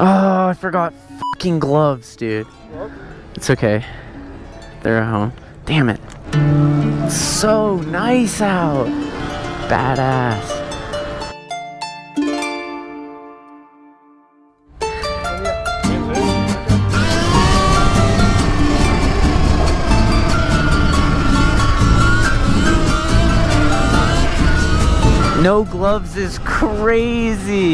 Oh, I forgot fucking gloves, dude. It's okay. They're at home. Damn it. It's so nice out. Badass. No gloves is crazy.